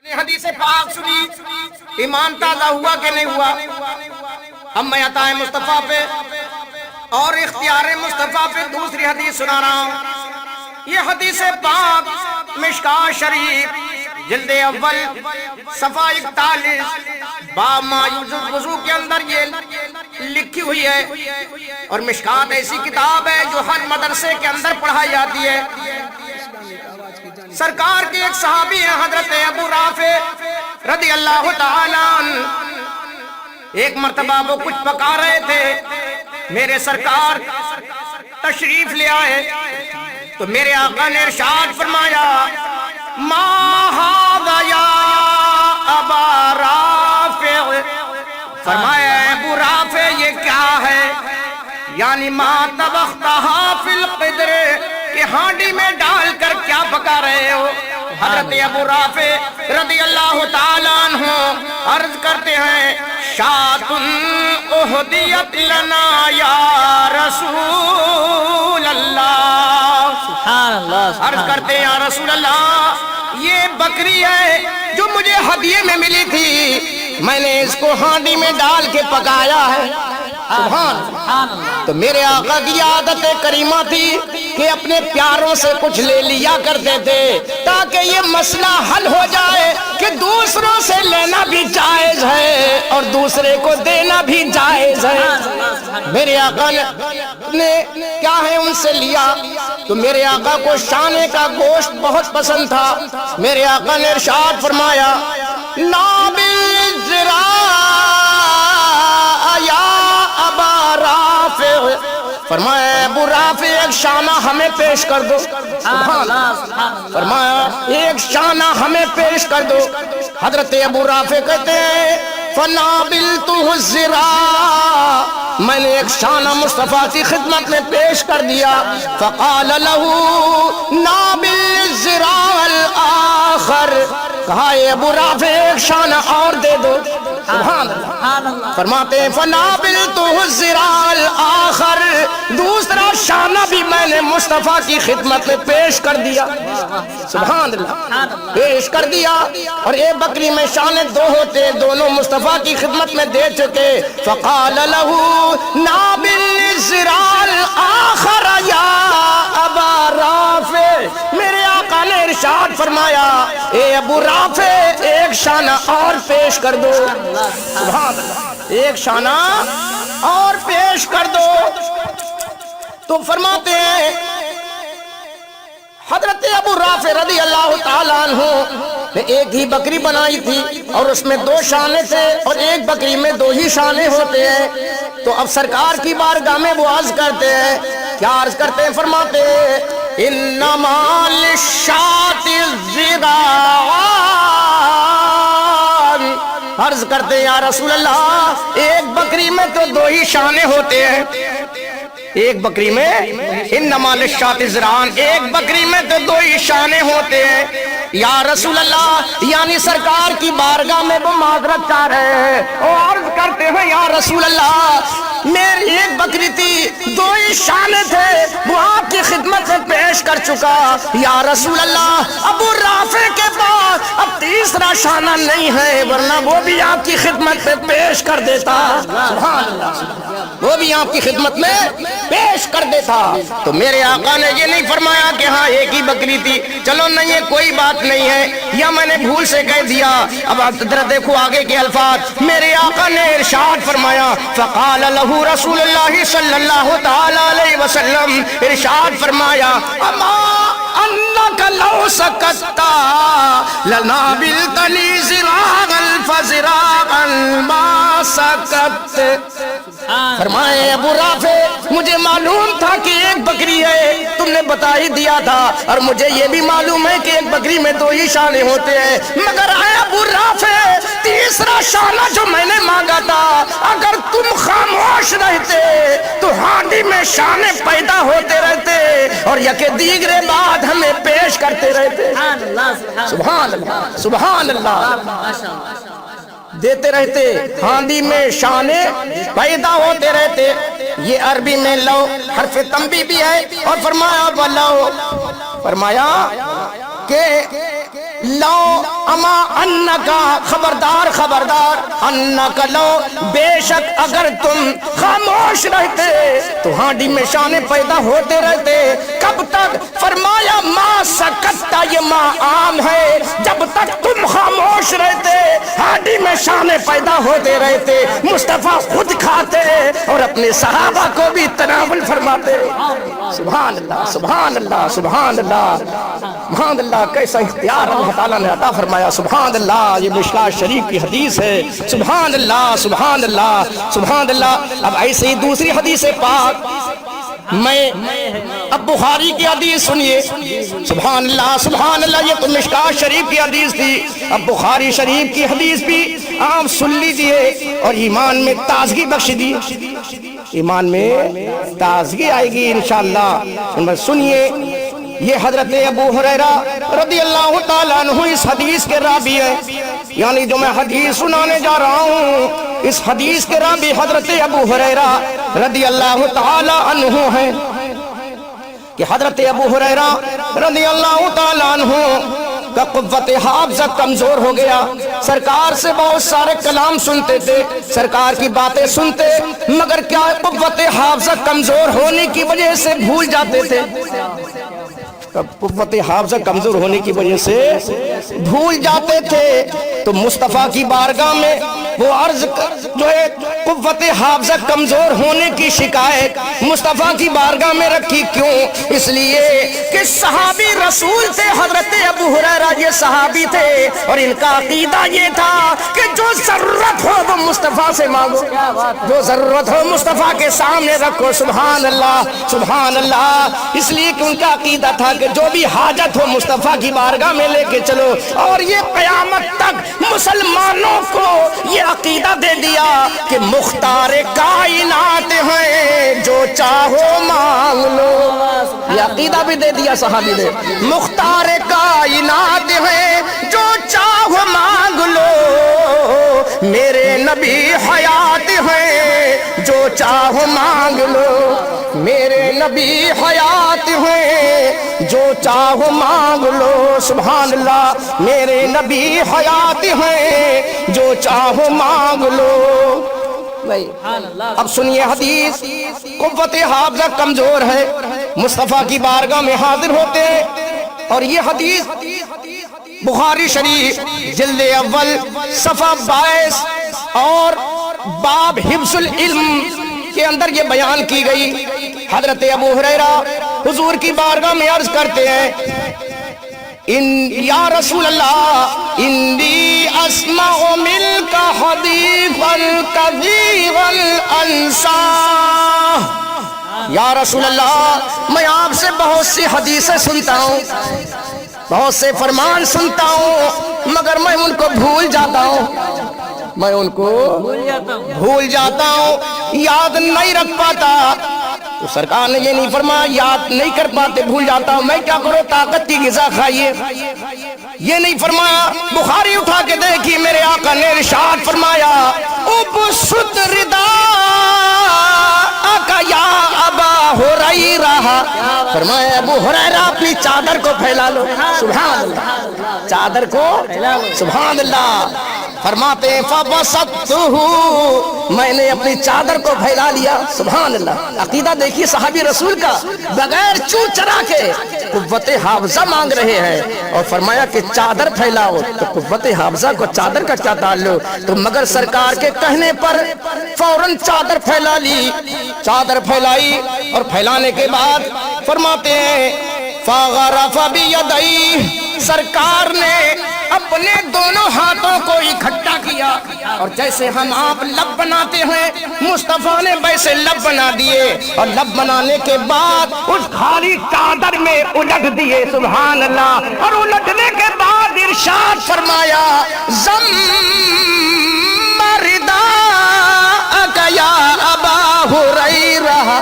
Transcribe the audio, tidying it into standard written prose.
حدیث پاک سنی، ایمان تازہ ہوا کہ نہیں ہوا؟ اب میں عطا مصطفیٰ پہ اور اختیار مصطفیٰ پہ دوسری حدیث سنا رہا ہوں۔ یہ حدیث پاک مشکوٰۃ شریف جلد اول صفحہ 41 باب ما یجوز وضو کے اندر یہ لکھی ہوئی ہے، اور مشکوٰۃ ایسی کتاب ہے جو ہر مدرسے کے اندر پڑھائی جاتی ہے۔ سرکار کے ایک صحابی ہیں حضرت ابو رافع رضی اللہ تعالیٰ عنہ، ایک مرتبہ وہ کچھ پکا رہے تھے، میرے سرکار تشریف لے آئے تو میرے آقا نے ارشاد فرمایا ما ھذا یا ابا رافع، فرمایا ابو رافع یہ کیا ہے؟ یعنی ما طبختھا فی القدر، کہ ہانڈی میں ڈال کر کیا پکا رہے ہو؟ حضرت ابو رافع رضی اللہ تعالیٰ عنہ عرض کرتے ہیں شاۃ اہدیت لنا یا رسول اللہ، سبحان اللہ، عرض کرتے ہیں یا رسول اللہ یہ بکری ہے جو مجھے ہدیے میں ملی تھی، میں نے اس کو ہانڈی میں ڈال کے پکایا ہے۔ سبحان اللہ۔ تو میرے آقا کی عادت کریمہ تھی کہ اپنے پیاروں سے کچھ لے لیا کرتے تھے تاکہ یہ مسئلہ حل ہو جائے کہ دوسروں سے لینا بھی جائز ہے اور دوسرے کو دینا بھی جائز ہے۔ میرے آقا نے کیا ہے ان سے لیا، تو میرے آقا کو شانے کا گوشت بہت پسند تھا۔ میرے آقا نے ارشاد فرمایا نابل ذرا یا ابا رافع، فرمایا ابو رافع ایک شانہ ہمیں پیش کر دو۔ فرمایا ایک شانہ ہمیں پیش کر دو۔ حضرت ابو رافع کہتے ہیں فنابلتہ الذراع، میں نے ایک شانہ مصطفیٰ کی خدمت میں پیش کر دیا۔ فقال له نابل الذراع الآخر، کہا اے ابو رافع ایک شانہ اور دے دو۔ سبحان اللہ۔ فرماتے ہیں فنابلتہ الذراع الآخر، دوسرا شانہ بھی میں نے مصطفیٰ کی خدمت میں پیش کر دیا۔ سبحان اللہ، پیش کر دیا۔ اور ایک بکری میں شانے دو ہوتے، دونوں مصطفیٰ کی خدمت میں دے چکے۔ فقال له نابل الذراع الآخر یا ابا رافع، میرے آقا نے ارشاد فرمایا اے ابو رافع ایک شانہ اور پیش کر دو۔ سبحان اللہ، ایک شانہ اور پیش کر دو۔ تو فرماتے ہیں حضرت ابو رافع رضی اللہ تعالیٰ عنہ نے ایک ہی بکری بنائی تھی اور اس میں دو شانے تھے، اور ایک بکری میں دو ہی شانے ہوتے ہیں۔ تو اب سرکار کی بارگاہ میں وہ عرض کرتے ہیں، کیا عرض کرتے ہیں؟ فرماتے ہیں انما للشاۃ الذراع، عرض کرتے ہیں یا رسول اللہ ایک بکری میں تو دو ہی شانے ہوتے ہیں، ایک بکری میں انما للشاۃ الذراع، ایک بکری میں تو دو ہی شانے ہوتے ہیں۔ یا رسول اللہ یعنی سرکار کی بارگاہ میں وہ معذرت چاہ رہے ہیں اور عرض کرتے ہیں یا رسول اللہ میری ایک بکری تھی، دو ہی شانے تھے، وہ آپ کی خدمت میں پیش کر چکا۔ یا رسول اللہ ابو رافع کے پاس اب تیسرا شانہ نہیں ہے، ورنہ وہ بھی آپ کی خدمت میں پیش کر دیتا۔ سبحان اللہ، وہ بھی آپ کی خدمت میں پیش کر دیتا۔ تو میرے آقا نے یہ نہیں فرمایا کہ ہاں ایک ہی بکری تھی، چلو نہیں ہے کوئی بات نہیں ہے، یا میں نے بھول سے کہہ دیا۔ اب آپ ذرا دیکھو آگے کے الفاظ، میرے آقا نے ارشاد فرمایا فقال له رسول اللہ صلی اللہ تعالی علیہ وسلم، ارشاد فرمایا اما انک لو سکتا لنابلتنی ذراعا فذراعا ما سکت۔ فرمائے ابو رافع مجھے معلوم تھا کہ ایک بکری ہے، تم نے بتا ہی دیا تھا، اور مجھے یہ بھی معلوم ہے کہ ایک بکری میں دو ہی شانے ہوتے ہیں، مگر اے ابو رافع تیسرا شانہ جو میں نے مانگا تھا اگر تم خاموش رہتے تو ہانڈی میں شانے پیدا ہوتے رہتے اور یکے دیگرے بعد ہمیں پیش کرتے رہتے۔ سبحان اللہ، سبحان اللہ، دیتے رہتے، ہاندی میں شانے پیدا ہوتے رہتے۔ یہ عربی میں لو حرف تنبیہ بھی ہے، اور فرمایا ولو، فرمایا کہ لو اما انکا خبردار خبردار انکا لو بے شک اگر تم خاموش رہتے تو ہانڈی میں شانے پیدا ہوتے رہتے. کب تک؟ فرمایا ما سکتا، یہ ما عام ہے، جب تک تم خاموش رہتے ہانڈی میں شانے پیدا ہوتے رہتے. مصطفیٰ خود کھاتے اور اپنے صحابہ کو بھی تناول فرماتے. سبحان اللہ سبحان اللہ سبحان اللہ سبحان اللہ. کیسا اختیار اللہ تعالیٰ نے عطا فرمایا. سبحان اللہ. یہ مشکات شریف کی حدیث ہے. سبحان اللہ سبحان اللہ سبحان اللہ. اب ایسے ہی دوسری حدیث پاک میں اب بخاری کی حدیث سنیے. سبحان اللہ سبحان اللہ. یہ تو مشکات شریف کی حدیث تھی. اب بخاری شریف کی حدیث بھی آپ سن لیجئے اور ایمان میں تازگی بخش دی. ایمان میں تازگی آئے گی انشاءاللہ. سنیے یہ حضرت ابو ہریرہ رضی اللہ تعالیٰ عنہ اس حدیث کے راوی ہیں. یعنی جو میں حدیث سنانے جا رہا ہوں اس حدیث کے راوی حضرت ابو ہریرہ رضی اللہ تعالیٰ عنہ ہیں کہ حضرت ابو ہریرہ رضی اللہ تعالیٰ عنہ کا قوت حافظہ کمزور ہو گیا. سرکار سے بہت سارے کلام سنتے تھے، سرکار کی باتیں سنتے، مگر کیا قوت حافظہ کمزور ہونے کی وجہ سے بھول جاتے تھے. قوت حافظہ کمزور ہونے کی وجہ سے بھول جاتے تھے. تو مصطفیٰ کی بارگاہ میں وہ عرض جو ہے قوت حافظہ کمزور ہونے کی شکایت مصطفیٰ کی بارگاہ میں رکھی. کیوں؟ اس لیے کہ صحابی رسول تھے حضرت ابو ہریرہ. یہ صحابی تھے اور ان کا عقیدہ یہ تھا کہ جو ضرورت ہو وہ مصطفیٰ سے مانگو، جو ضرورت ہو مصطفیٰ کے سامنے رکھو. سبحان اللہ سبحان اللہ. اس لیے کہ ان کا عقیدہ تھا کہ جو بھی حاجت ہو مصطفیٰ کی بارگاہ میں لے کے چلو. اور یہ قیامت تک مسلمانوں کو یہ عقیدہ دے دیا کہ مختار کائنات ہیں، جو چاہو مانگ لو. یہ عقیدہ بھی دے دیا صحابی نے. مختار کائنات ہیں جو چاہو مانگ لو، میرے نبی حیات ہیں جو چاہو مانگ لو. میرے نبی حیات ہیں جو چاہو مانگ لو. سبحان اللہ. میرے نبی حیات ہیں جو چاہو مانگ لو. اب سنیے حدیث. قوت حافظہ کمزور ہے، مصطفیٰ کی بارگاہ میں حاضر ہوتے ہیں. اور یہ حدیث بخاری شریف جلد اول صفحہ 22 اور باب حفظ العلم کے اندر یہ بیان کی گئی. حضرت ابو ہریرہ حضور کی بارگاہ میں عرض کرتے ہیں یا رسول اللہ انی اسمع منک حدیثا کثیرا انسا. یا رسول اللہ میں آپ سے بہت سی حدیثیں سنتا ہوں، بہت سے فرمان سنتا ہوں، مگر میں ان کو بھول جاتا ہوں. میں ان کو بھول جاتا ہوں، یاد نہیں رکھ پاتا. تو سرکار نے یہ نہیں فرمایا یاد نہیں کر پاتے بھول جاتا ہوں، میں کیا کروں؟ طاقت کی غذا کھائیے. یہ نہیں فرمایا. بخاری اٹھا کے دیکھی میرے آقا نے ارشاد فرمایا ابسط رداءک یا ابا ہریرہ. فرمایا ابو ہریرہ اپنی چادر کو پھیلا لو. سبحان اللہ. چادر کو سبحان اللہ. فرماتے ہیں فبسطتہ، میں نے اپنی چادر کو پھیلا لیا. سبحان اللہ. عقیدہ دیکھیے صحابی رسول کا، بغیر چو چرا کے قوت حافظہ مانگ رہے ہیں اور فرمایا کہ چادر پھیلاؤ. تو قوت حافظہ کو چادر کا کیا تعلق؟ تو مگر سرکار کے کہنے پر فوراً چادر پھیلا لی. چادر پھیلائی اور پھیلانے کے بعد فرماتے ہیں فغرف بیدیہ، سرکار نے اپنے دونوں ہاتھوں کو اکٹھا کیا اور جیسے ہم آپ لب بناتے ہیں مصطفیٰ نے ویسے لب بنا دیے. اور لب بنانے کے بعد اس خالی چادر میں الٹ دیے. سبحان اللہ. اور الٹنے کے بعد ارشاد فرمایا ضم رداءک یا ابا ہریرہ.